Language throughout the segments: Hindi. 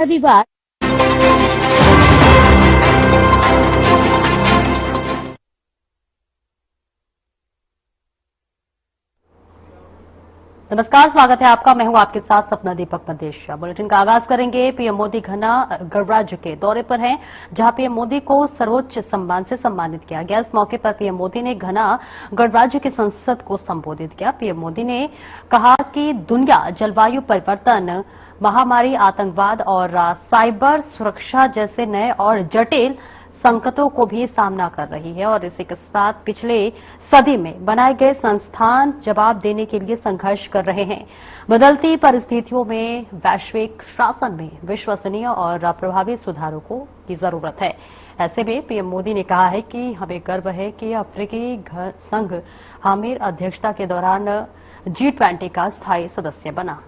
रविवार नमस्कार, स्वागत है आपका। मैं हूं आपके साथ सपना दीपक मदेशिया। बुलेटिन का आगाज करेंगे। पीएम मोदी घना गणराज्य के दौरे पर हैं, जहां पीएम मोदी को सर्वोच्च सम्मान से सम्मानित किया गया। इस मौके पर पीएम मोदी ने घना गणराज्य की संसद को संबोधित किया। पीएम मोदी ने कहा कि दुनिया जलवायु परिवर्तन, महामारी, आतंकवाद और साइबर सुरक्षा जैसे नए और जटिल संकटों को भी सामना कर रही है और इसी के साथ पिछले सदी में बनाए गए संस्थान जवाब देने के लिए संघर्ष कर रहे हैं। बदलती परिस्थितियों में वैश्विक शासन में विश्वसनीय और प्रभावी सुधारों की जरूरत है। ऐसे में पीएम मोदी ने कहा है कि हमें गर्व है कि अफ्रीकी संघ हामिर अध्यक्षता के दौरान G20 का स्थायी सदस्य बना।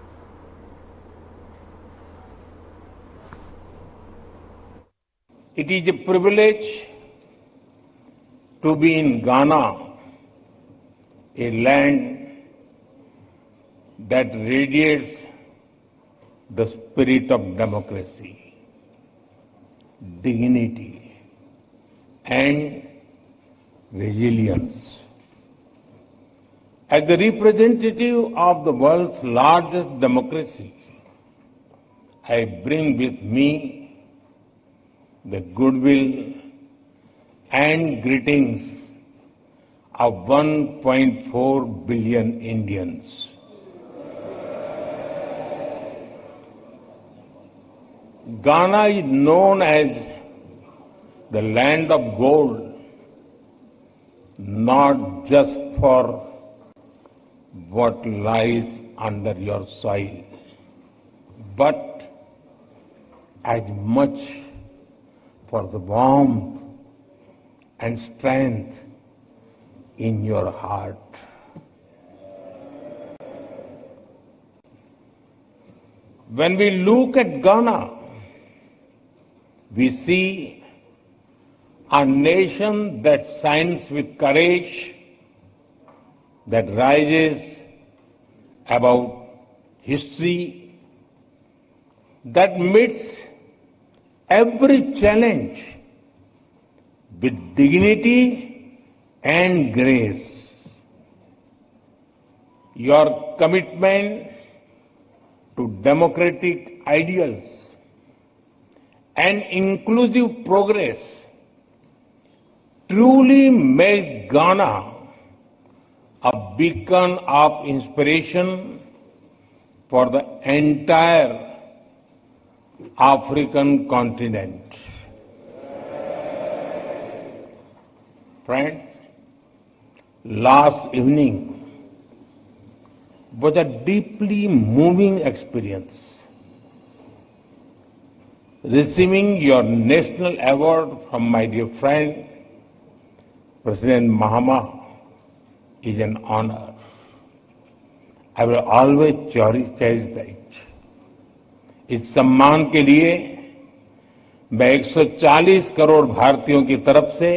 It is a privilege to be in Ghana, a land that radiates the spirit of democracy, dignity, and resilience. As the representative of the world's largest democracy, I bring with me the goodwill and greetings of 1.4 billion Indians. Ghana is known as the land of gold, not just for what lies under your soil, but as much for the warmth and strength in your heart. When we look at Ghana, we see a nation that shines with courage, that rises above history, that meets every challenge with dignity and grace. Your commitment to democratic ideals and inclusive progress truly make Ghana a beacon of inspiration for the entire African continent. Friends, last evening was a deeply moving experience. Receiving your national award from my dear friend, President Mahama, is an honor. I will always cherish that. इस सम्मान के लिए मैं 140 करोड़ भारतीयों की तरफ से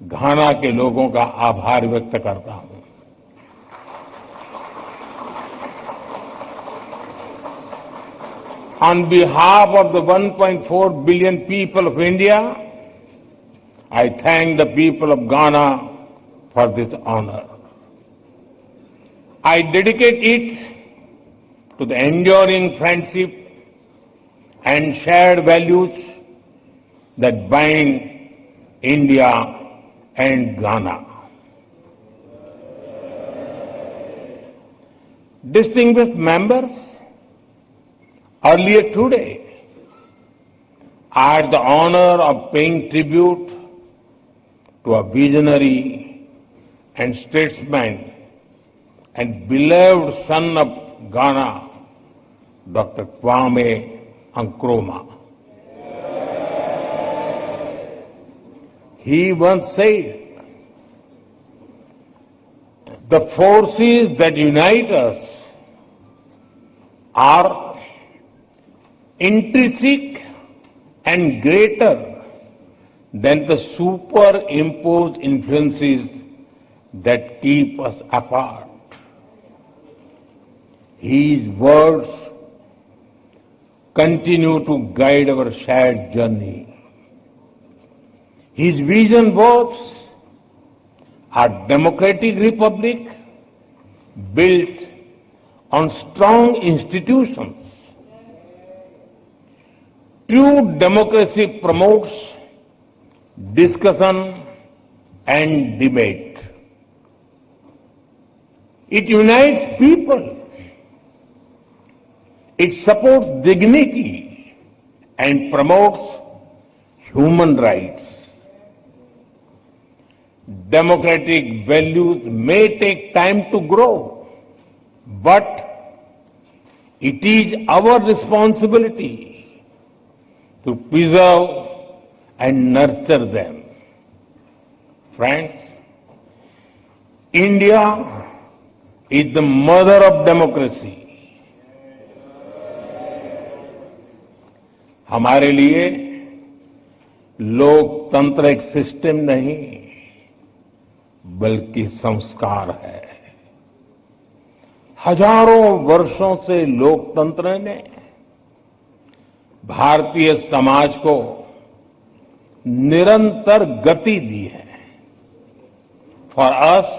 घाना के लोगों का आभार व्यक्त करता हूं। On behalf of the 1.4 billion people of India, I thank the people of Ghana for this honor. I dedicate it to the enduring friendship and shared values that bind India and Ghana. Distinguished members, earlier today, I had the honor of paying tribute to a visionary and statesman and beloved son of Ghana, Dr. Kwame Nkrumah. He once said, "The forces that unite us are intrinsic and greater than the superimposed influences that keep us apart." His words continue to guide our shared journey. His vision was a democratic republic built on strong institutions. True democracy promotes discussion and debate. It unites people. It supports dignity and promotes human rights. Democratic values may take time to grow, but it is our responsibility to preserve and nurture them. Friends, India is the mother of democracy. हमारे लिए लोकतंत्र एक सिस्टम नहीं बल्कि संस्कार है। हजारों वर्षों से लोकतंत्र ने भारतीय समाज को निरंतर गति दी है। For us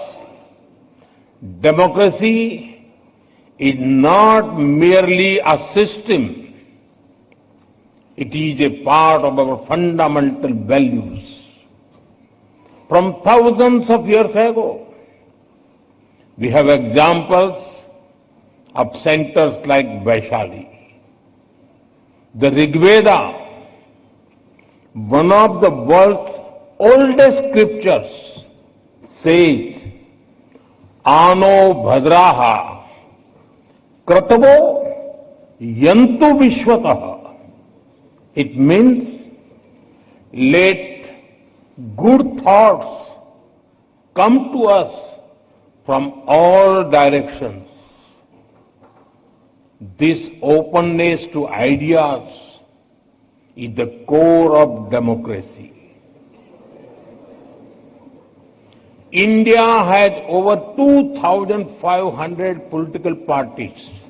democracy is not merely a system. It is a part of our fundamental values. From thousands of years ago, we have examples of centers like Vaishali. The Rig Veda, one of the world's oldest scriptures, says, Ano bhadraha kratavo yantu vishwatah. It means let good thoughts come to us from all directions. This openness to ideas is the core of democracy. India has over 2,500 political parties.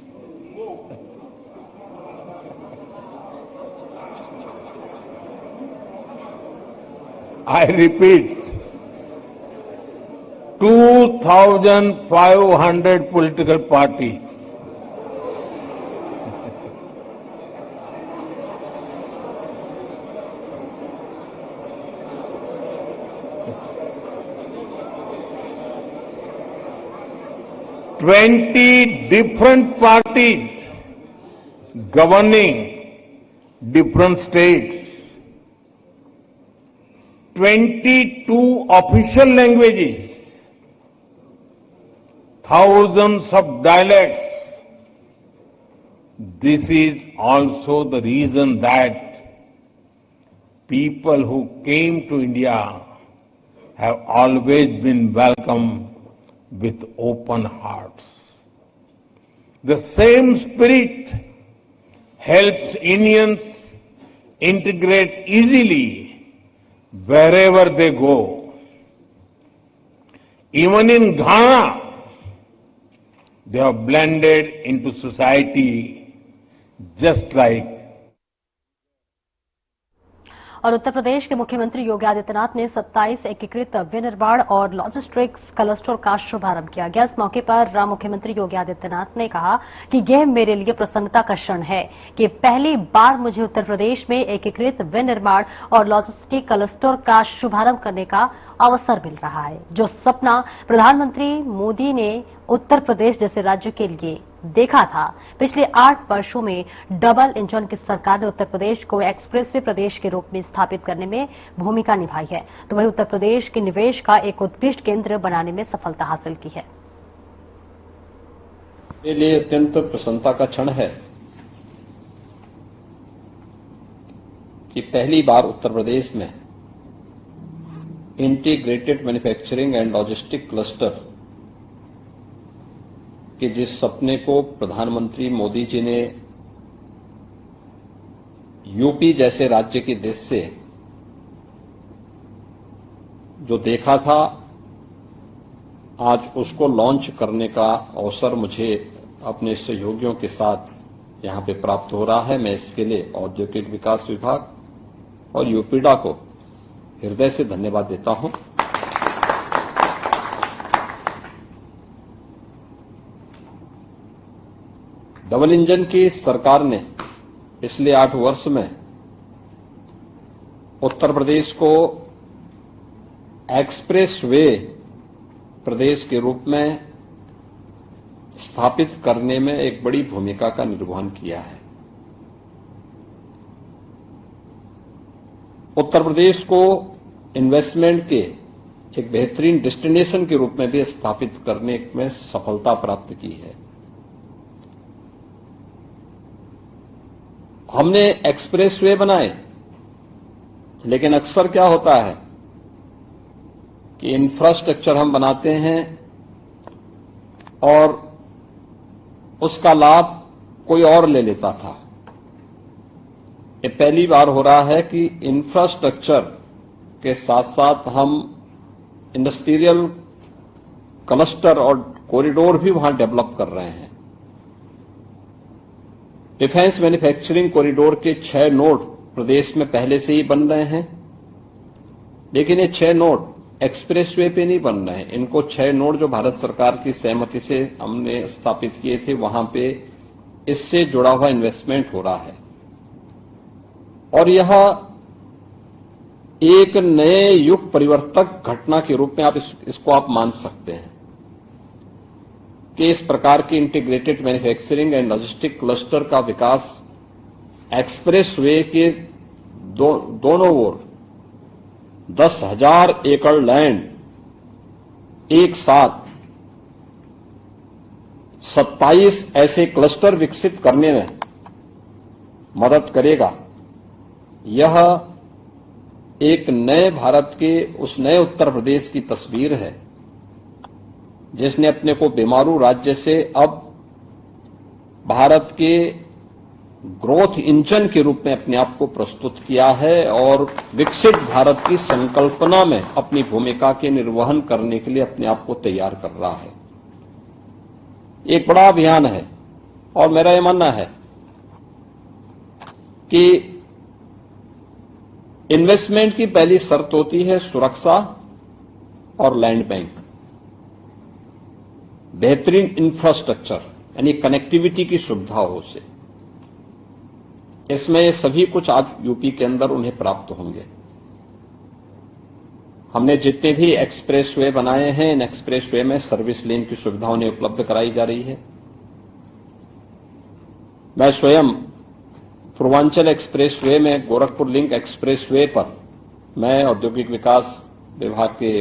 I repeat, 2,500 political parties. Twenty different parties governing different states. 22 official languages, thousands of dialects. This is also the reason that people who came to India have always been welcomed with open hearts. The same spirit helps Indians integrate easily wherever they go. Even in Ghana, they have blended into society just like. और उत्तर प्रदेश के मुख्यमंत्री योगी आदित्यनाथ ने 27 एकीकृत विनिर्माण और लॉजिस्टिक्स क्लस्टर का शुभारंभ किया गया। इस मौके पर मुख्यमंत्री योगी आदित्यनाथ ने कहा कि यह मेरे लिए प्रसन्नता का क्षण है कि पहली बार मुझे उत्तर प्रदेश में एकीकृत विनिर्माण और लॉजिस्टिक क्लस्टर का शुभारंभ करने का अवसर मिल रहा है। जो सपना प्रधानमंत्री मोदी ने उत्तर प्रदेश जैसे राज्य के लिए देखा था, पिछले 8 वर्षों में डबल इंजन की सरकार ने उत्तर प्रदेश को एक्सप्रेसवे प्रदेश के रूप में स्थापित करने में भूमिका निभाई है, तो वही उत्तर प्रदेश के निवेश का एक उत्कृष्ट केंद्र बनाने में सफलता हासिल की है। मेरे लिए अत्यंत प्रसन्नता का क्षण है कि पहली बार उत्तर प्रदेश में integrated manufacturing and logistic cluster कि जिस सपने को प्रधानमंत्री मोदी जी ने यूपी जैसे राज्य के देश से जो देखा था, आज उसको लॉन्च करने का अवसर मुझे अपने सहयोगियों के साथ यहां पे प्राप्त हो रहा है। मैं इसके लिए औद्योगिक विकास विभाग और यूपीडा को हृदय से धन्यवाद देता हूं। डबल इंजन की सरकार ने पिछले 8 वर्ष में उत्तर प्रदेश को एक्सप्रेस वे प्रदेश के रूप में स्थापित करने में एक बड़ी भूमिका का निर्वहन किया है। उत्तर प्रदेश को इन्वेस्टमेंट के एक बेहतरीन डेस्टिनेशन के रूप में भी स्थापित करने में सफलता प्राप्त की है। हमने एक्सप्रेस वे बनाए, लेकिन अक्सर क्या होता है कि इंफ्रास्ट्रक्चर हम बनाते हैं और उसका लाभ कोई और ले लेता था। ये पहली बार हो रहा है कि इंफ्रास्ट्रक्चर के साथ साथ हम इंडस्ट्रियल क्लस्टर और कॉरिडोर भी वहां डेवलप कर रहे हैं। डिफेंस मैन्युफैक्चरिंग कॉरिडोर के 6 नोड प्रदेश में पहले से ही बन रहे हैं, लेकिन ये 6 नोड एक्सप्रेसवे पे नहीं बन रहे हैं। इनको 6 नोड जो भारत सरकार की सहमति से हमने स्थापित किए थे, वहां पे इससे जुड़ा हुआ इन्वेस्टमेंट हो रहा है। और यह एक नए युग परिवर्तक घटना के रूप में इसको आप मान सकते हैं कि इस प्रकार की integrated manufacturing and logistic cluster का विकास एक्सप्रेसवे के दोनों ओर 10,000 एकड़ लैंड एक साथ 27 ऐसे क्लस्टर विकसित करने में मदद करेगा। यह एक नए भारत के, उस नए उत्तर प्रदेश की तस्वीर है जिसने अपने को बेमारू राज्य से अब भारत के ग्रोथ इंजन के रूप में अपने आप को प्रस्तुत किया है और विकसित भारत की संकल्पना में अपनी भूमिका के निर्वहन करने के लिए अपने आप को तैयार कर रहा है। एक बड़ा अभियान है और मेरा यह मानना है कि इन्वेस्टमेंट की पहली शर्त होती है सुरक्षा और लैंड बैंक, बेहतरीन इंफ्रास्ट्रक्चर यानी कनेक्टिविटी की सुविधा हो से। इसमें सभी कुछ आज यूपी के अंदर उन्हें प्राप्त होंगे। हमने जितने भी एक्सप्रेसवे बनाए हैं, इन एक्सप्रेसवे में सर्विस लेन की सुविधा उन्हें उपलब्ध कराई जा रही है। मैं स्वयं पूर्वांचल एक्सप्रेसवे में गोरखपुर लिंक एक्सप्रेसवे पर मैं औद्योगिक विकास विभाग के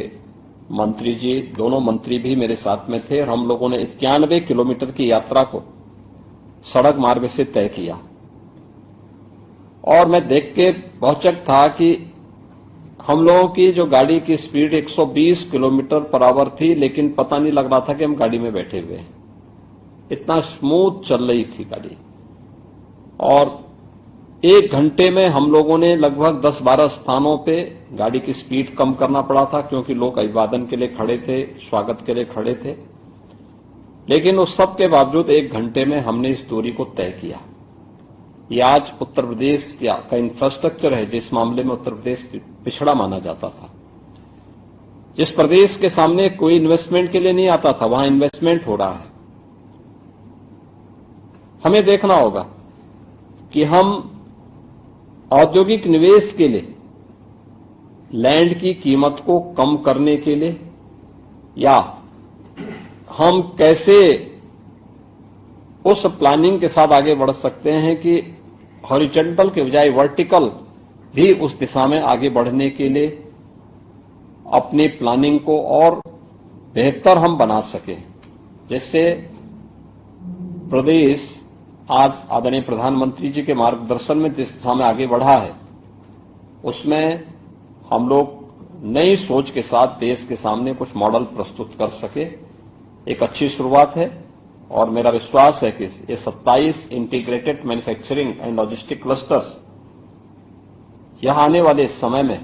मंत्री जी, दोनों मंत्री भी मेरे साथ में थे और हम लोगों ने 91 किलोमीटर की यात्रा को सड़क मार्ग से तय किया। और मैं देख के बहुत चकित था कि हम लोगों की जो गाड़ी की स्पीड 120 किलोमीटर पर आवर थी, लेकिन पता नहीं लग रहा था कि हम गाड़ी में बैठे हुए हैं। इतना स्मूथ चल रही थी गाड़ी। और 1 घंटे में हम लोगों ने लगभग 10-12 स्थानों पे गाड़ी की स्पीड कम करना पड़ा था, क्योंकि लोग अभिवादन के लिए खड़े थे, स्वागत के लिए खड़े थे। लेकिन उस सब के बावजूद 1 घंटे में हमने इस दूरी को तय किया। ये आज उत्तर प्रदेश का इंफ्रास्ट्रक्चर है जिस मामले में उत्तर प्रदेश पिछड़ा माना जाता था। जिस प्रदेश के सामने कोई इन्वेस्टमेंट के लिए नहीं आता था, वहां इन्वेस्टमेंट हो रहा है। हमें देखना होगा कि हम औद्योगिक निवेश के लिए लैंड की कीमत को कम करने के लिए या हम कैसे उस प्लानिंग के साथ आगे बढ़ सकते हैं कि हॉरिजॉन्टल के बजाय वर्टिकल भी उस दिशा में आगे बढ़ने के लिए अपनी प्लानिंग को और बेहतर हम बना सकें, जिससे प्रदेश आज आदरणीय प्रधानमंत्री जी के मार्गदर्शन में जिस दिशा में आगे बढ़ा है, उसमें हम लोग नई सोच के साथ देश के सामने कुछ मॉडल प्रस्तुत कर सके। एक अच्छी शुरुआत है और मेरा विश्वास है कि ये 27 integrated manufacturing and logistic clusters यहां आने वाले समय में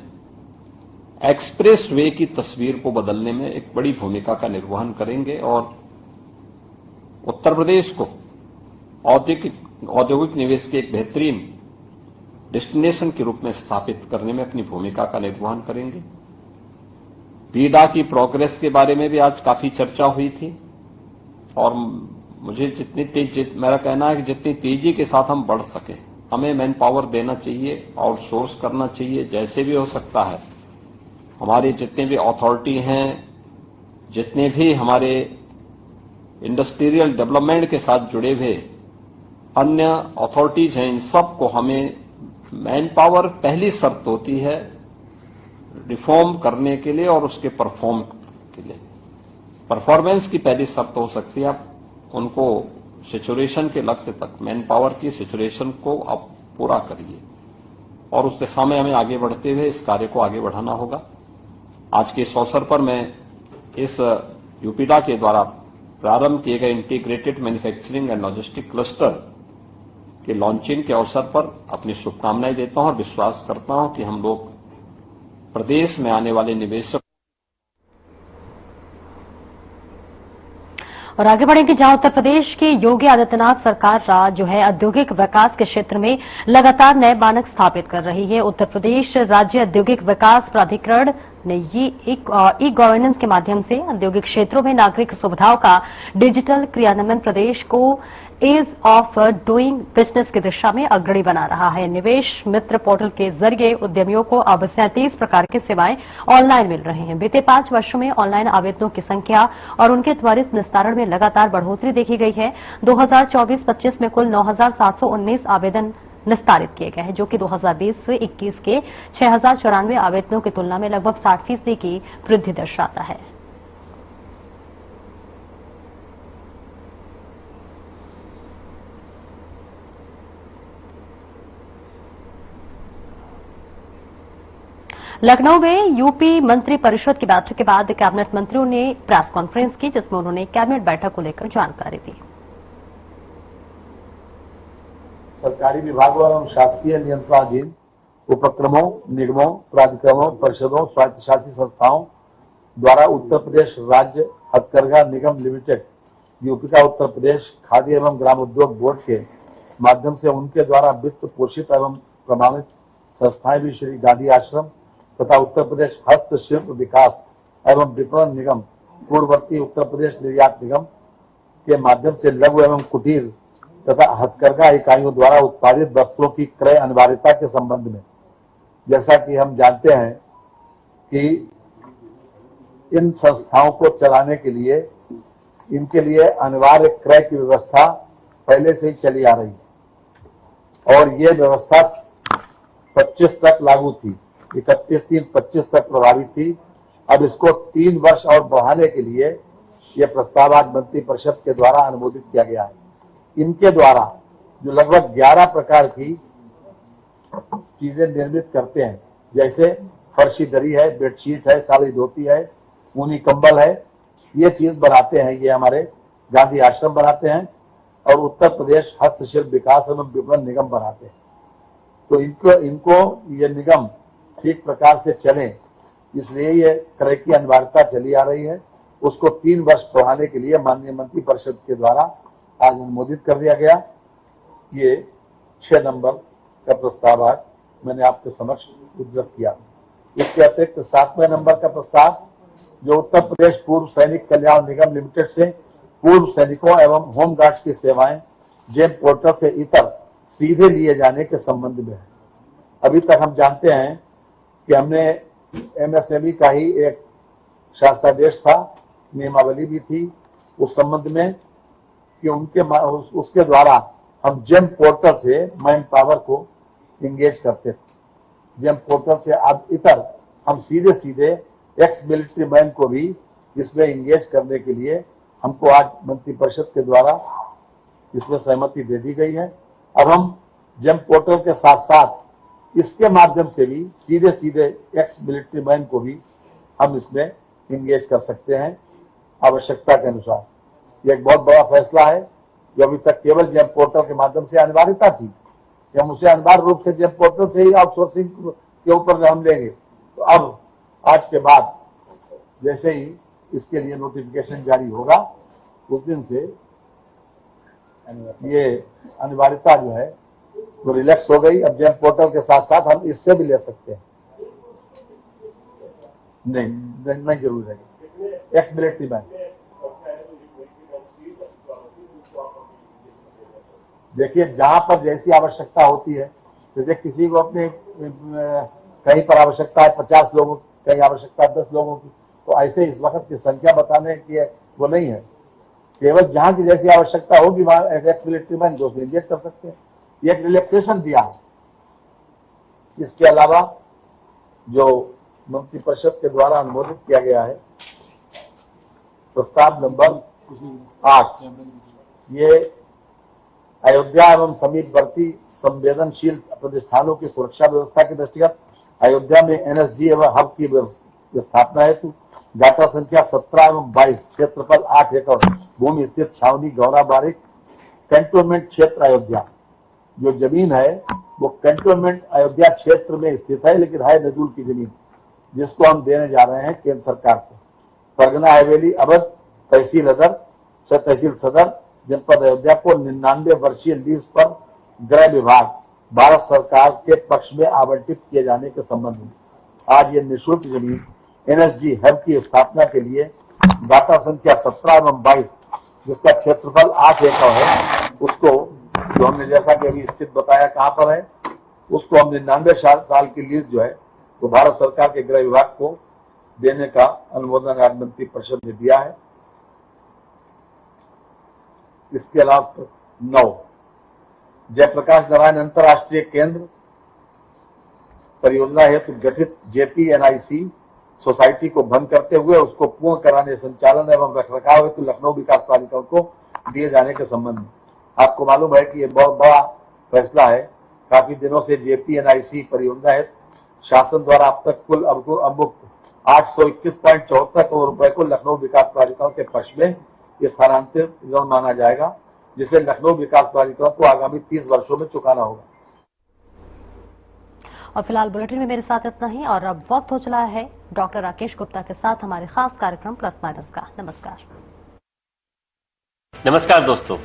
एक्सप्रेस वे की तस्वीर को बदलने में एक बड़ी भूमिका का निर्वहन करेंगे और उत्तर प्रदेश को औद्योगिक औद्योगिक निवेश के एक बेहतरीन डेस्टिनेशन के रूप में स्थापित करने में अपनी भूमिका का निर्वहन करेंगे। बीडा की प्रोग्रेस के बारे में भी आज काफी चर्चा हुई थी और मुझे मेरा कहना है कि जितनी तेजी के साथ हम बढ़ सके, हमें मैन पावर देना चाहिए, आउटसोर्स करना चाहिए, जैसे भी हो सकता है। हमारी जितने भी अथॉरिटी हैं, जितने भी हमारे इंडस्ट्रियल डेवलपमेंट के साथ जुड़े हुए अन्य अथॉरिटीज हैं, इन सब को हमें मैन पावर पहली शर्त होती है रिफॉर्म करने के लिए और उसके परफॉर्म के लिए। परफॉर्मेंस की पहली शर्त हो सकती है आप उनको सिचुएशन के लक्ष्य तक मैन पावर की सिचुएशन को आप पूरा करिए और उस दिशा में हमें आगे बढ़ते हुए इस कार्य को आगे बढ़ाना होगा। आज के इस अवसर पर मैं इस यूपीडा के द्वारा प्रारंभ किए गए integrated manufacturing and logistic cluster के लॉन्चिंग के अवसर पर अपनी शुभकामनाएं देता हूं और विश्वास करता हूं कि हम लोग प्रदेश में आने वाले निवेशक और आगे बढ़ेंगे जहां उत्तर प्रदेश की योगी आदित्यनाथ सरकार जो है औद्योगिक विकास के क्षेत्र में लगातार नए मानक स्थापित कर रही है। उत्तर प्रदेश राज्य औद्योगिक विकास प्राधिकरण ने ये ई गवर्नेंस के माध्यम से औद्योगिक क्षेत्रों में नागरिक सुविधाओं का डिजिटल क्रियान्वयन प्रदेश को ईज ऑफ डूइंग बिजनेस की दिशा में अग्रणी बना रहा है। निवेश मित्र पोर्टल के जरिए उद्यमियों को अब 37 प्रकार की सेवाएं ऑनलाइन मिल रही हैं। बीते 5 वर्षों में ऑनलाइन आवेदनों की संख्या और उनके त्वरित निस्तारण में लगातार बढ़ोतरी देखी गई है। 2024-25 में कुल 9,719 आवेदन निस्तारित किए गए हैं, जो कि 2020 से 21 के 6,094 आवेदनों की तुलना में लगभग 60% की वृद्धि दर्शाता है। लखनऊ में यूपी मंत्री परिषद की बैठक के बाद कैबिनेट मंत्रियों ने प्रेस कॉन्फ्रेंस की, जिसमें उन्होंने कैबिनेट बैठक को लेकर जानकारी दी। सरकारी विभागों एवं शासकीय नियंत्रणाधीन उपक्रमों, निगमों, प्राधिकरणों, परिषदों, स्वायत्तशासी संस्थाओं द्वारा उत्तर प्रदेश राज्य हथकरघा निगम लिमिटेड, यूपी का उत्तर प्रदेश खादी एवं ग्रामोद्योग बोर्ड के माध्यम से उनके द्वारा वित्त पोषित एवं प्रमाणित संस्थाएं भी श्री गांधी आश्रम तथा उत्तर प्रदेश हस्तशिल्प विकास एवं विपणन निगम, पूर्ववर्ती उत्तर प्रदेश निर्यात निगम के माध्यम से लघु एवं कुटीर तथा हथकरघा इकाइयों द्वारा उत्पादित वस्तुओं की क्रय अनिवार्यता के संबंध में, जैसा कि हम जानते हैं कि इन संस्थाओं को चलाने के लिए इनके लिए अनिवार्य क्रय की व्यवस्था पहले से ही चली आ रही है और ये व्यवस्था 25 तक लागू थी, 31/3/25 तक प्रभावी थी। अब इसको 3 वर्ष और बढ़ाने के लिए यह प्रस्ताव आज मंत्री परिषद के द्वारा अनुमोदित किया गया है। इनके द्वारा जो लगभग 11 प्रकार की चीजें निर्मित करते हैं, जैसे फर्शी दरी है, बेडशीट है, साड़ी धोती है, ऊनी कंबल है, ये चीज बनाते हैं, ये हमारे गांधी आश्रम बनाते हैं और उत्तर प्रदेश हस्तशिल्प विकास एवं विपणन निगम बनाते हैं। तो इनको ये निगम ठीक प्रकार से चले, इसलिए ये क्रय की अनिवार्यता चली आ रही है। उसको 3 वर्ष बढ़ाने के लिए माननीय मंत्री परिषद के द्वारा आज अनुमोदित कर दिया गया। ये 6 नंबर का प्रस्ताव आज मैंने आपके समक्ष उद्धृत किया। इसके अतिरिक्त 7वें नंबर का प्रस्ताव जो उत्तर प्रदेश पूर्व सैनिक कल्याण निगम लिमिटेड से पूर्व सैनिकों एवं होमगार्ड्स की सेवाएं जेम पोर्टल से इतर सीधे लिए जाने के संबंध में है। अभी तक हम जानते हैं कि हमने एमएसएमई का ही एक शासनादेश था, नियमावली भी थी उस संबंध में कि उसके द्वारा हम जेम पोर्टल से मैन पावर को इंगेज करते थे। जेम पोर्टल से अब इतर हम सीधे सीधे एक्स मिलिट्री मैन को भी इसमें इंगेज करने के लिए हमको आज मंत्री परिषद के द्वारा इसमें सहमति दे दी गई है। अब हम जेम पोर्टल के साथ साथ इसके माध्यम से भी सीधे सीधे एक्स मिलिट्री मैन को भी हम इसमें इंगेज कर सकते हैं आवश्यकता के अनुसार। यह एक बहुत बड़ा फैसला है जो अभी तक केवल जेम पोर्टल के माध्यम से अनिवार्यता थी कि हम उसे अनिवार्य रूप से जेम पोर्टल से ही आउटसोर्सिंग के ऊपर हम लेंगे। तो अब आज के बाद जैसे ही इसके लिए नोटिफिकेशन जारी होगा उस दिन से ये अनिवार्यता जो है वो रिलैक्स हो गई। अब जेम पोर्टल के साथ साथ हम इससे भी ले सकते हैं। नहीं जरूर है एक्स मिलिट्री मैन। देखिए जहां पर जैसी आवश्यकता होती है, जैसे किसी को अपने कहीं पर आवश्यकता है 50 लोगों की, कहीं आवश्यकता है 10 लोगों की, तो ऐसे इस वक्त की संख्या बताने की वो नहीं है। केवल जहां की जैसी आवश्यकता होगी वहां एक्स मिलिट्री मैन जो इंजेक्ट कर सकते हैं। ये एक रिलैक्सेशन दिया है। इसके अलावा जो मंत्रिपरिषद के द्वारा अनुमोदित किया गया है प्रस्ताव नंबर 8, ये अयोध्या एवं समीपवर्ती संवेदनशील प्रतिष्ठानों की सुरक्षा व्यवस्था के दृष्टिगत अयोध्या में एनएसजी एवं हब की स्थापना हेतु डाटा संख्या 17 एवं 22 क्षेत्रफल 8 एकड़ भूमि स्थित छावनी गौरा बारिक कैंटोनमेंट क्षेत्र अयोध्या। जो जमीन है वो कैंटोनमेंट अयोध्या क्षेत्र में स्थित है, लेकिन है नजूल की जमीन, जिसको हम देने जा रहे हैं केंद्र सरकार को। परगना हवेली अवध तहसील अदर से तहसील सदर जनपद अयोध्या को 99 वर्षीय लीज पर गृह विभाग भारत सरकार के पक्ष में आवंटित किए जाने के संबंध में आज ये निःशुल्क जमीन एनएसजी हब की स्थापना के लिए डाटा संख्या 17 एवं 22 जिसका क्षेत्रफल 8 एकड़ है, उसको जो हमने जैसा कि अभी स्थित बताया कहां पर है, उसको हम 99 साल की लीज जो है वो भारत सरकार के गृह विभाग को देने का अनुमोदन राज्य मंत्रिपरिषद ने दिया है। इसके अलावा 9 जयप्रकाश नारायण अंतर्राष्ट्रीय केंद्र परियोजना हेतु गठित जेपीएनआईसी सोसाइटी को भंग करते हुए उसको पूर्ण कराने, संचालन एवं रखरखाव हेतु लखनऊ विकास प्राधिकरण को दिए जाने के संबंध में आपको मालूम है कि ये बहुत बड़ा फैसला है। काफी दिनों से जेपीएनआईसी परियोजना हेतु शासन द्वारा अब तक कुल अवमुक्त 821.74 करोड़ रुपए को लखनऊ विकास प्राधिकरण के पक्ष में स्थानांतरित माना जाएगा, जिसे लखनऊ विकास प्राधिकरण को आगामी 30 वर्षों में चुकाना होगा। और फिलहाल बुलेटिन में मेरे साथ इतना ही, और अब वक्त हो चला है डॉक्टर राकेश गुप्ता के साथ हमारे खास कार्यक्रम प्लस माइनस का। नमस्कार। नमस्कार दोस्तों,